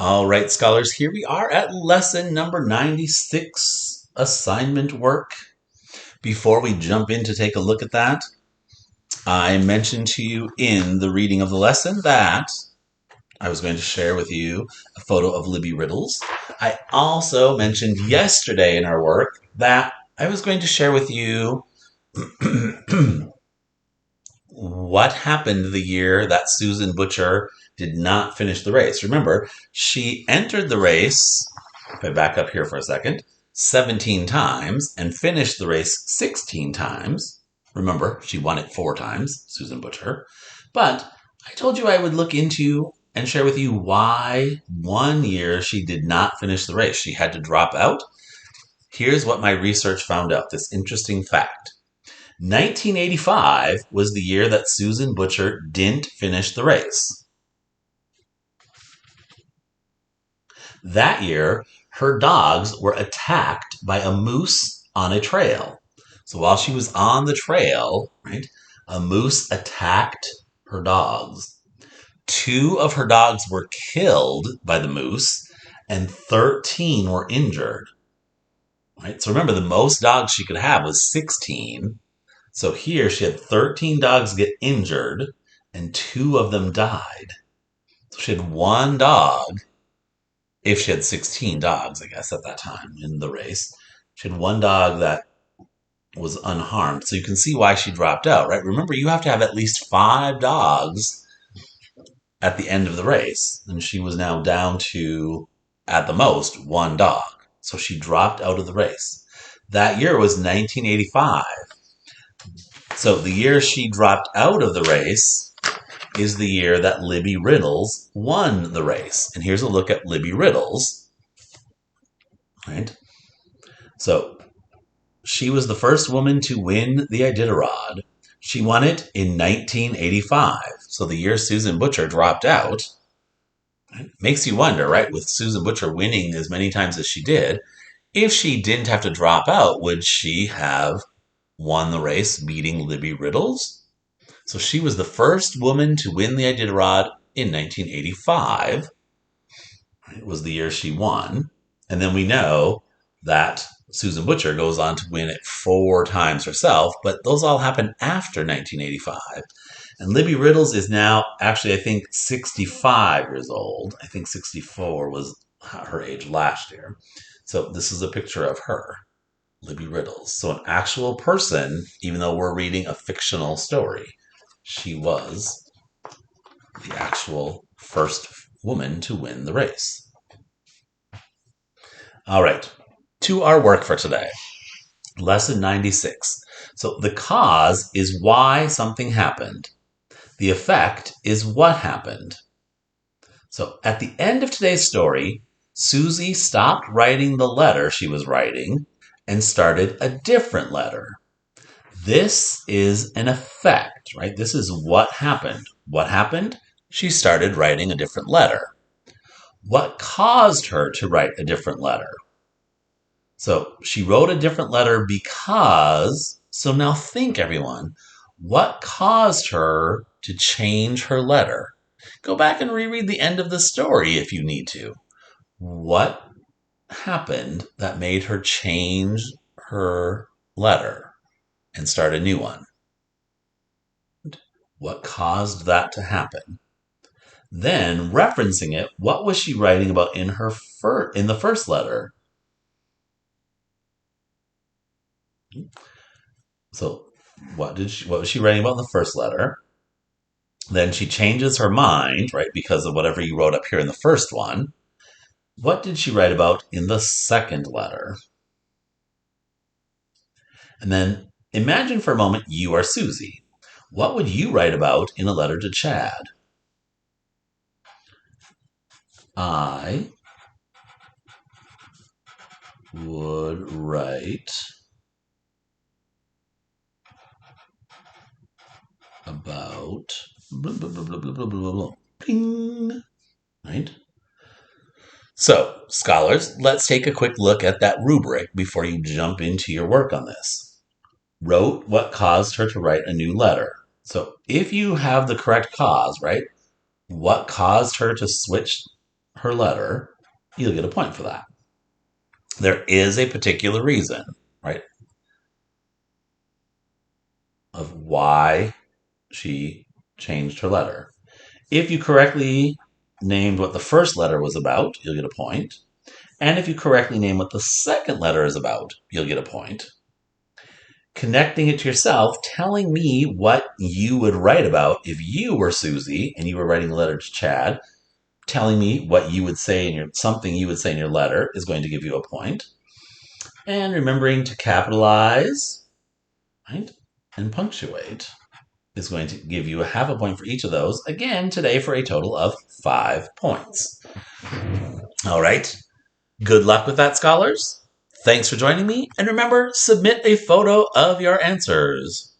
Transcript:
All right, scholars, here we are at lesson number 96, assignment work. Before we jump in to take a look at that, I mentioned to you in the reading of the lesson that I was going to share with you a photo of Libby Riddles. I also mentioned yesterday in our work that I was going to share with you what happened the year that Susan Butcher did not finish the race. Remember, she entered the race, if I back up here for a second, 17 times and finished the race 16 times. Remember, she won it 4 times, Susan Butcher. But I told you I would look into and share with you why one year she did not finish the race. She had to drop out. Here's what my research found out, this interesting fact. 1985 was the year that Susan Butcher didn't finish the race. That year, her dogs were attacked by a moose on a trail. So while she was on the trail, right, a moose attacked her dogs. 2 of her dogs were killed by the moose, and 13 were injured. Right? So remember, the most dogs she could have was 16. So here she had 13 dogs get injured and 2 of them died. So she had 1 dog, if she had 16 dogs, I guess, at that time in the race. She had 1 dog that was unharmed. So you can see why she dropped out, right? Remember, you have to have at least 5 dogs at the end of the race. And she was now down to, at the most, 1 dog. So she dropped out of the race. That year was 1985. So the year she dropped out of the race is the year that Libby Riddles won the race. And here's a look at Libby Riddles. Right? So she was the first woman to win the Iditarod. She won it in 1985. So the year Susan Butcher dropped out. Right? Makes you wonder, right? With Susan Butcher winning as many times as she did, if she didn't have to drop out, would she have won the race beating Libby Riddles? So she was the first woman to win the Iditarod in 1985. It was the year she won. And then we know that Susan Butcher goes on to win it 4 times herself, but those all happened after 1985. And Libby Riddles is now actually, I think, 65 years old. I think 64 was her age last year. So this is a picture of her. Libby Riddles. So an actual person, even though we're reading a fictional story. She was the actual first woman to win the race. All right, to our work for today. Lesson 96. So the cause is why something happened. The effect is what happened. So at the end of today's story, Susie stopped writing the letter she was writing and started a different letter. This is an effect, right? This is what happened. What happened? She started writing a different letter. What caused her to write a different letter? So she wrote a different letter because, so now think everyone, what caused her to change her letter? Go back and reread the end of the story if you need to. What happened that made her change her letter and start a new one? What caused that to happen? Then, referencing it, what was she writing about in the first letter? So, what was she writing about in the first letter? Then she changes her mind, right, because of whatever you wrote up here in the first one. What did she write about in the second letter? And then imagine for a moment you are Susie. What would you write about in a letter to Chad? I would write about blah, blah, blah, blah, blah, blah, blah, blah. Ping. Right? So, scholars, let's take a quick look at that rubric before you jump into your work on this. Wrote what caused her to write a new letter. So if you have the correct cause, right? What caused her to switch her letter, you'll get a point for that. There is a particular reason, right, of why she changed her letter. If you correctly named what the first letter was about, you'll get a point. And if you correctly name what the second letter is about, you'll get a point. Connecting it to yourself, telling me what you would write about if you were Susie and you were writing a letter to Chad, telling me what you would say something you would say in your letter is going to give you a point. And remembering to capitalize, right, and punctuate is going to give you a half a point for each of those. Again, today for a total of 5 points. All right. Good luck with that, scholars. Thanks for joining me. And remember, submit a photo of your answers.